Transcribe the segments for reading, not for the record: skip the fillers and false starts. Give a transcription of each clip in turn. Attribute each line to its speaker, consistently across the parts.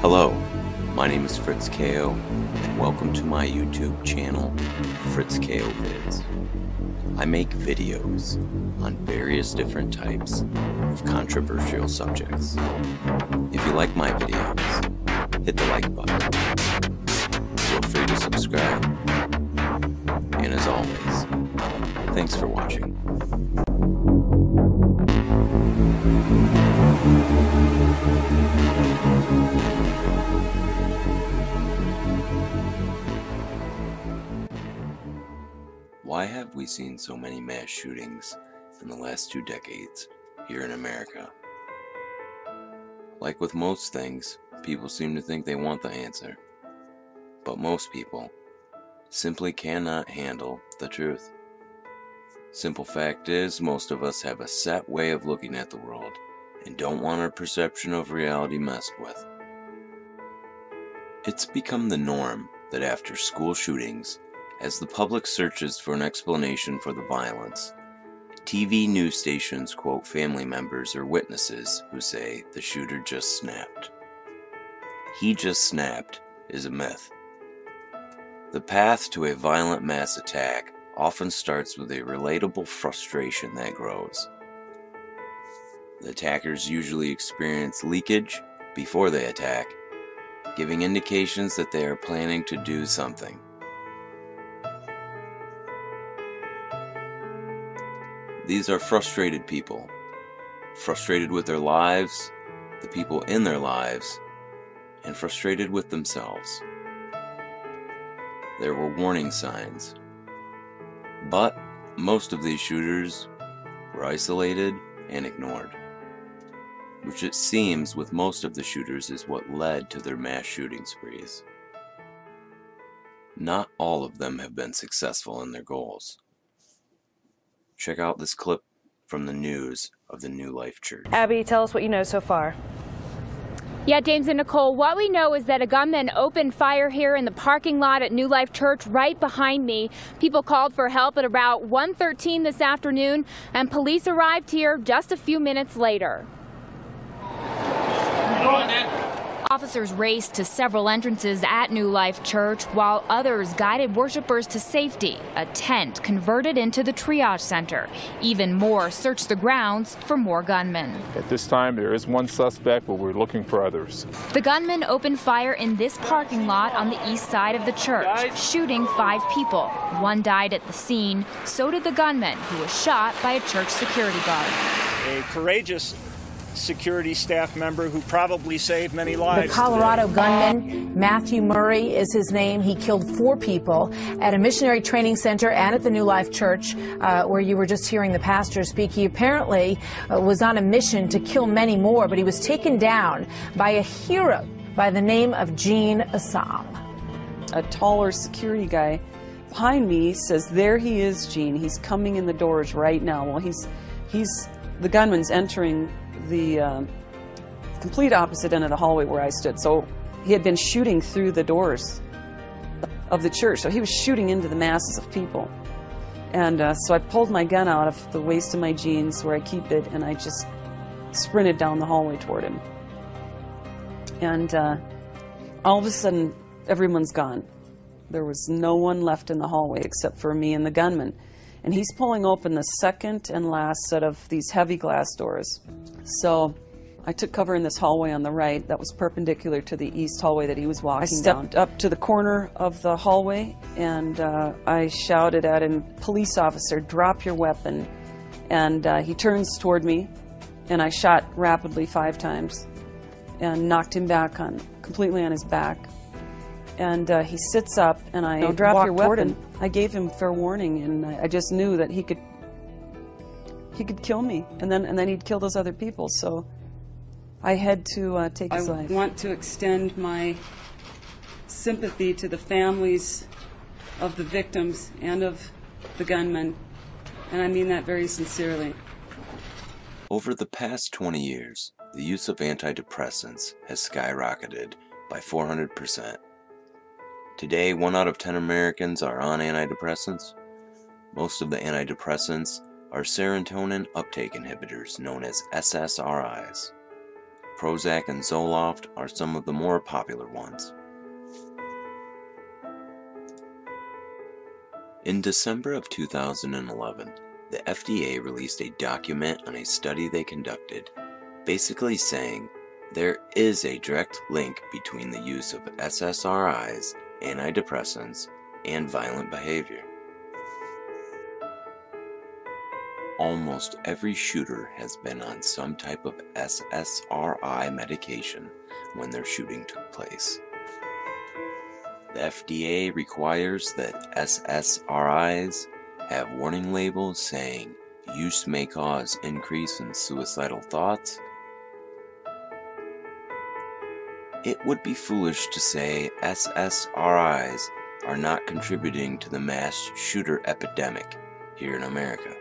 Speaker 1: Hello, my name is Fritz KO, and welcome to my YouTube channel, Fritz KO Vids. I make videos on various different types of controversial subjects. If you like my videos, hit the like button. Feel free to subscribe. And as always, thanks for watching. Why have we seen so many mass shootings in the last 2 decades here in America? Like with most things, people seem to think they want the answer. But most people simply cannot handle the truth. Simple fact is, most of us have a set way of looking at the world and don't want our perception of reality messed with. It's become the norm that after school shootings, as the public searches for an explanation for the violence, TV news stations quote family members or witnesses who say the shooter just snapped. He just snapped is a myth. The path to a violent mass attack often starts with a relatable frustration that grows. The attackers usually experience leakage before they attack, giving indications that they are planning to do something. These are frustrated people, frustrated with their lives, the people in their lives, and frustrated with themselves. There were warning signs, but most of these shooters were isolated and ignored, which it seems with most of the shooters is what led to their mass shooting sprees. Not all of them have been successful in their goals. Check out this clip from the news of the New Life Church.
Speaker 2: Abby, tell us what you know so far.
Speaker 3: Yeah, James and Nicole, what we know is that a gunman opened fire here in the parking lot at New Life Church right behind me. People called for help at about 1:13 this afternoon, and police arrived here just a few minutes later. Officers raced to several entrances at New Life Church, while others guided worshipers to safety. A tent converted into the triage center. Even more searched the grounds for more gunmen.
Speaker 4: At this time, there is one suspect, but we're looking for others.
Speaker 3: The gunman opened fire in this parking lot on the east side of the church, shooting 5 people. 1 died at the scene. So did the gunman, who was shot by a church security guard.
Speaker 5: A courageous security staff member who probably saved many lives.
Speaker 6: The Colorado gunman, Matthew Murray is his name. He killed 4 people at a missionary training center and at the New Life Church, where you were just hearing the pastor speak. He apparently was on a mission to kill many more, but he was taken down by a hero by the name of Gene Assam.
Speaker 7: A taller security guy behind me says, "There he is, Gene. He's coming in the doors right now." Well, the gunman's entering the complete opposite end of the hallway where I stood. So he had been shooting through the doors of the church. So he was shooting into the masses of people. And so I pulled my gun out of the waist of my jeans where I keep it, and I just sprinted down the hallway toward him. And all of a sudden, everyone's gone. There was no one left in the hallway except for me and the gunman. And he's pulling open the second and last set of these heavy glass doors. So I took cover in this hallway on the right that was perpendicular to the east hallway that he was walking down. I stepped up to the corner of the hallway, and I shouted at him, "Police officer, drop your weapon." And he turns toward me, and I shot rapidly 5 times and knocked him back completely on his back. And he sits up, and I drop your weapon. I gave him fair warning, and I just knew that he could kill me, and then he'd kill those other people. So I had to take his life.
Speaker 8: I want to extend my sympathy to the families of the victims and of the gunman, and I mean that very sincerely.
Speaker 1: Over the past 20 years, the use of antidepressants has skyrocketed by 400%. Today, 1 out of 10 Americans are on antidepressants. Most of the antidepressants are serotonin uptake inhibitors known as SSRIs. Prozac and Zoloft are some of the more popular ones. In December of 2011, the FDA released a document on a study they conducted, basically saying there is a direct link between the use of SSRIs, antidepressants, and violent behavior. Almost every shooter has been on some type of SSRI medication when their shooting took place. The FDA requires that SSRIs have warning labels saying use may cause increase in suicidal thoughts. It would be foolish to say SSRIs are not contributing to the mass shooter epidemic here in America.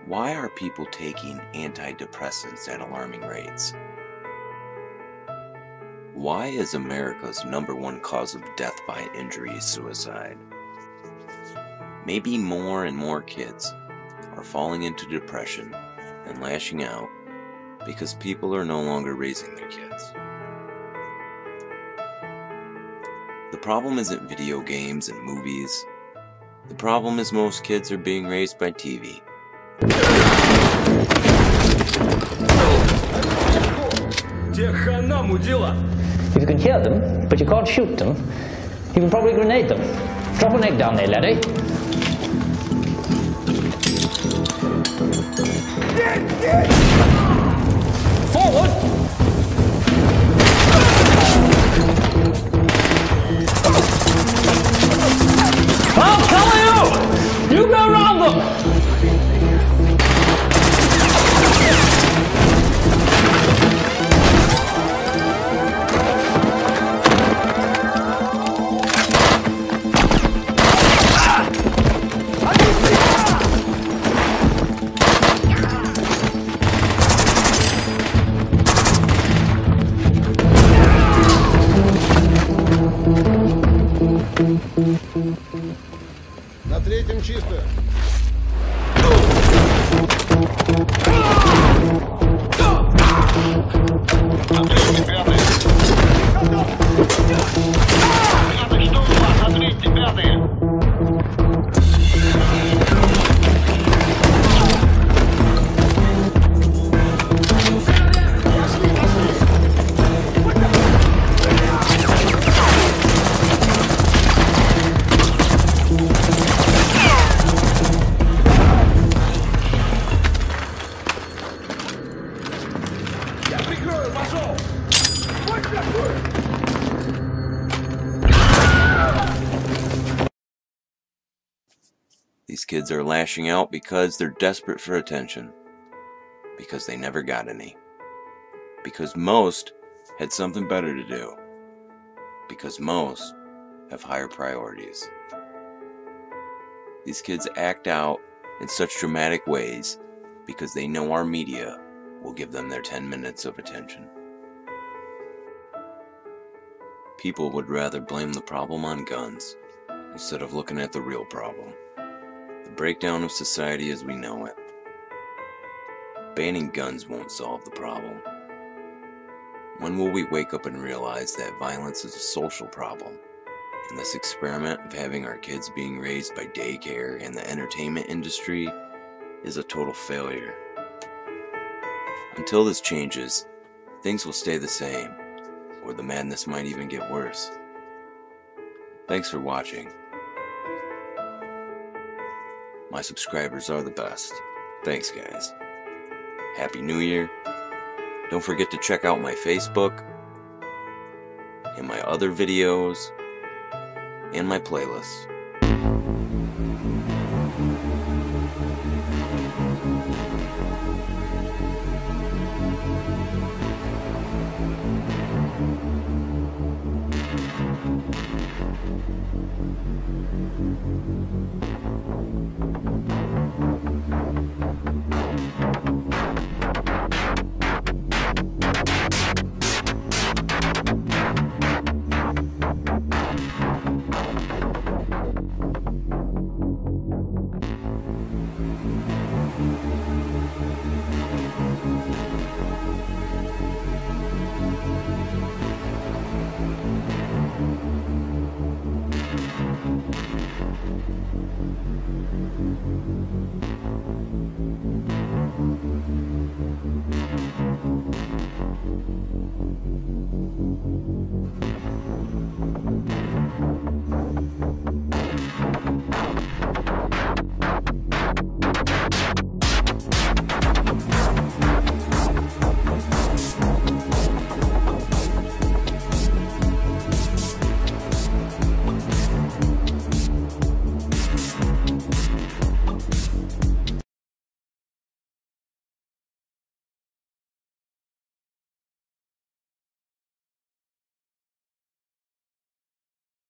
Speaker 1: Why are people taking antidepressants at alarming rates? Why is America's #1 cause of death by injury suicide? Maybe more and more kids are falling into depression and lashing out because people are no longer raising their kids. The problem isn't video games and movies. The problem is most kids are being raised by TV.
Speaker 9: If you can hear them, but you can't shoot them, you can probably grenade them. Drop an egg down there, laddie. Forward! I'll cover you! You go around them!
Speaker 10: На третьем чисто.
Speaker 1: These kids are lashing out because they're desperate for attention, because they never got any, because most had something better to do, because most have higher priorities. These kids act out in such dramatic ways because they know our media will give them their 10 minutes of attention. People would rather blame the problem on guns instead of looking at the real problem. The breakdown of society as we know it. Banning guns won't solve the problem. When will we wake up and realize that violence is a social problem, and this experiment of having our kids being raised by daycare and the entertainment industry is a total failure? Until this changes, things will stay the same, or the madness might even get worse. Thanks for watching. My subscribers are the best. Thanks, guys. Happy New Year. Don't forget to check out my Facebook and my other videos and my playlists.